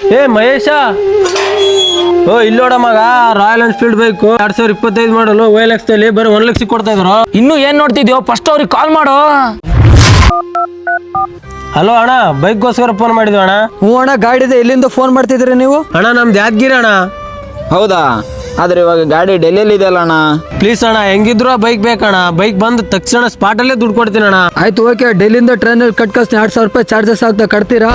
ಏ ಮಹೇಶ, ಓ ಇಲ್ಲೋಡ ಮಗ, royal Enfield bike 2025 ಮಾಡಲು OLX ದಲ್ಲಿ ಬರೀ 1 ಲಕ್ಷ ಕೊಡ್ತಾ ಇದ್ರು. ಇನ್ನು ಏನ್ ನೋಡ್ತಿದ್ಯೋ, ಫಸ್ಟ್ ಅವ್ರಿಗೆ ಕಾಲ್ ಮಾಡು. ಹಲೋ ಅಣ್ಣ, ಬೈಕ್ಗೋಸ್ಕರ ಫೋನ್ ಮಾಡಿದ್ವಿ ಅಣ್ಣ. ಹ್ಞೂ ಅಣ್ಣ, ಗಾಡಿದೆ. ಎಲ್ಲಿಂದ ಫೋನ್ ಮಾಡ್ತಿದ್ರಿ ನೀವು? ಅಣ್ಣ ನಮ್ದು ಯಾದಗಿರಿ ಅಣ್ಣ. ಹೌದಾ? ಆದ್ರೆ ಇವಾಗ ಗಾಡಿ ಡೆಲ್ಲಿಯಲ್ಲಿ ಇದೆಯಲ್ಲ ಅಣ್ಣ. ಪ್ಲೀಸ್ ಅಣ್ಣ, ಹೆಂಗಿದ್ರು ಬೈಕ್ ಬೇಕಣ್ಣ. ಬೈಕ್ ಬಂದ ತಕ್ಷಣ ಸ್ಪಾಟ್ ಅಲ್ಲೇ ದುಡ್ಡು ಕೊಡ್ತೀನಿ ಅಣ್ಣ. ಆಯ್ತು, ಓಕೆ. ಡೆಲ್ಲಿಂದ ಟ್ರೈನಲ್ಲಿ ಕಟ್ಕಸ್ತೀನಿ. 2,000 ರೂಪಾಯಿ ಚಾರ್ಜಸ್ ಆಗ್ತಾ ಕಟ್ತೀರಾ?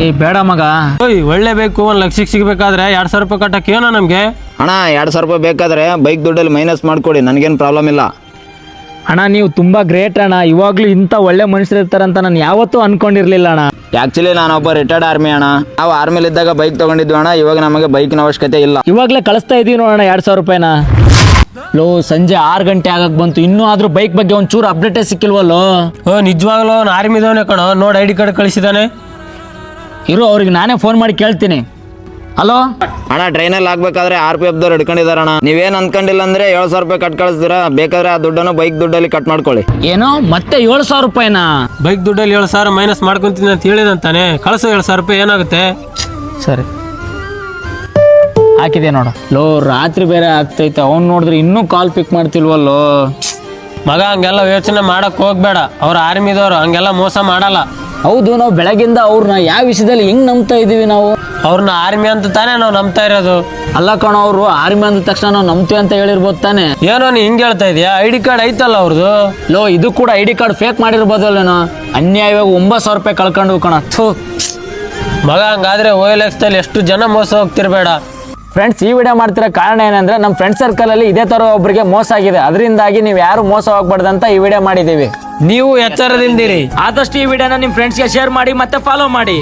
ಏ ಬೇಡ ಮಗ, ಓಯ್ ಒಳ್ಳೆ ಬೇಕು 1 ಲಕ್ಷಕ್ಕೆ ಸಿಗ್ಬೇಕಾದ್ರೆ 2,000 ರೂಪಾಯಿ ಕಟ್ಟಕ್ಕೆ ಏನೋ ನಮ್ಗೆ. ಅಣ್ಣ 2,000 ರೂಪಾಯಿ ಬೇಕಾದ್ರೆ ಬೈಕ್ ದುಡ್ಡಲ್ಲಿ ಮೈನಸ್ ಮಾಡ್ಕೊಡಿ, ನನಗೇನು ಪ್ರಾಬ್ಲಮ್ ಇಲ್ಲ. ಅಣ್ಣ ನೀವು ತುಂಬಾ ಗ್ರೇಟ್ ಅಣ್ಣ. ಇವಾಗ್ಲೂ ಇಂಥ ಒಳ್ಳೆ ಮನುಷ್ಯರು ಇರ್ತಾರಂತ ನಾನು ಯಾವತ್ತೂ ಅನ್ಕೊಂಡಿರ್ಲಿಲ್ಲ ಅಣ್ಣ. ಆ್ಯಕ್ಚುಲಿ ನಾನೊಬ್ಬ ರಿಟೈರ್ಡ್ ಆರ್ಮಿ ಅಣ್ಣ. ನಾವು ಆರ್ಮಿಲಿ ಇದ್ದಾಗ ಬೈಕ್ ತೊಗೊಂಡಿದ್ವಿ ಅಣ್ಣ. ಇವಾಗ ನಮಗೆ ಬೈಕಿನ ಅವಶ್ಯಕತೆ ಇಲ್ಲ. ಇವಾಗಲೇ ಕಳಿಸ್ತಾ ಇದೀವಿ ನೋಡೋಣ 2,000 ರೂಪಾಯಿನ. ಲೋ, ಸಂಜೆ 6 ಗಂಟೆ ಆಗಕ್ ಬಂತು, ಇನ್ನೂ ಆದ್ರೂ ಬೈಕ್ ಬಗ್ಗೆ ಒಂಚೂರು ಅಪ್ಡೇಟೇ ಸಿಕ್ಕಿಲ್ವಲ್ಲೋ. ಓ ನಿಜವಾಗ್ಲೂ ಅವ್ನು ಆರ್ಮಿದವನೇ ಕಣೋ. ನೋಡಿ ID ಕಾರ್ಡ್ ಕಳಿಸಿದಾನೆ. ಇರು, ಅವ್ರಿಗೆ ನಾನೇ ಫೋನ್ ಮಾಡಿ ಕೇಳ್ತೀನಿ. ಹಲೋ ಅಣ್ಣ, ಟ್ರೈನಲ್ಲಿ ಆಗ್ಬೇಕಾದ್ರೆ RPF ಹಿಡ್ಕೊಂಡಿದಾರಣ್ಣ. ನೀವೇನು ಅನ್ಕೊಂಡಿಲ್ಲ ಅಂದ್ರೆ 7,000 ರೂಪಾಯಿ ಕಟ್ ಕಳಿಸ್ತೀರಾ? ಬೇಕಾದ್ರೆ ಆ ದುಡ್ಡನ್ನು ಬೈಕ್ ದುಡ್ಡಲ್ಲಿ ಕಟ್ ಮಾಡ್ಕೊಳ್ಳಿ. ಏನೋ ಮತ್ತೆ 7,000 ರೂಪಾಯಿನಾ? ಬೈಕ್ ದುಡ್ಡಲ್ಲಿ 7,000 ಮೈನಸ್ ಮಾಡ್ಕೊಂತೀನಿ ಅಂತ ಹೇಳಿದಂತಾನೆ. ಕಳಿಸೋ 7,000 ರೂಪಾಯಿ ಏನಾಗುತ್ತೆ? ಸರಿ, ಹಾಕಿದೆ ನೋಡು. ಲೋ, ರಾತ್ರಿ ಬೇರೆ ಆಗ್ತೈತೆ, ಅವ್ನು ನೋಡಿದ್ರೆ ಇನ್ನೂ ಕಾಲ್ ಪಿಕ್ ಮಾಡ್ತಿಲ್ವಲ್ಲೋ. ಮಗ ಹಂಗೆಲ್ಲ ಯೋಚನೆ ಮಾಡಕ್ ಹೋಗ್ಬೇಡ. ಅವ್ರ ಆರ್ಮಿದವ್ರು ಹಂಗೆಲ್ಲ ಮೋಸ ಮಾಡಲ್ಲ. ಹೌದು, ನಾವು ಬೆಳಗಿಂದ ಅವ್ರನ್ನ ಯಾವ ವಿಷಯದಲ್ಲಿ ಹೆಂಗ್ ನಂಬ್ತಾ ಇದೀವಿ ನಾವು? ಅವ್ರನ್ನ ಆರ್ಮಿ ಅಂತ ತಾನೇ ನಾವು ನಂಬ್ತಾ ಇರೋದು. ಅಲ್ಲ ಕಣೋ, ಅವರು ಆರ್ಮಿ ಅಂದ ತಕ್ಷಣ ನಾವು ನಂಬ್ತೀವಿ ಅಂತ ಹೇಳಿರ್ಬೋದು ತಾನೆ. ಏನೋ ನೀ ಹಿಂಗೆ ಹೇಳ್ತಾ ಇದೀಯಾ? ID ಕಾರ್ಡ್ ಐತಲ್ಲ ಅವ್ರದ್ದು. ಲೋ, ಇದು ಕೂಡ ID ಕಾರ್ಡ್ ಫೇಕ್ ಮಾಡಿರ್ಬೋದಲ್ಲೇನೋ. ಅನ್ಯಾಯವಾಗಿ 9,000 ರೂಪಾಯಿ ಕಳ್ಕೊಂಡು ಕಣ. ಥೂ ಮಗ, ಹಂಗಾದ್ರೆ OLX ದಲ್ಲಿ ಎಷ್ಟು ಜನ ಮೋಸ ಹೋಗ್ತಿರ್ಬೇಡ. ಫ್ರೆಂಡ್ಸ್, ಈ ವಿಡಿಯೋ ಮಾಡ್ತಿರೋ ಕಾರಣ ಏನಂದ್ರೆ ನಮ್ಮ ಫ್ರೆಂಡ್ ಸರ್ಕಲ್ ಅಲ್ಲಿ ಇದೇ ತರ ಒಬ್ಬರಿಗೆ ಮೋಸ ಆಗಿದೆ. ಅದರಿಂದಾಗಿ ನೀವು ಯಾರು ಮೋಸ ಹೋಗ್ಬಾರ್ದಂತ ಈ ವಿಡಿಯೋ ಮಾಡಿದ್ದೀವಿ. ನೀವು ಎಚ್ಚರದಿಂದಿರಿ. ಆದಷ್ಟು ಈ ವಿಡಿಯೋನ ನಿಮ್ಮ ಫ್ರೆಂಡ್ಸ್ಗೆ ಶೇರ್ ಮಾಡಿ ಮತ್ತೆ ಫಾಲೋ ಮಾಡಿ.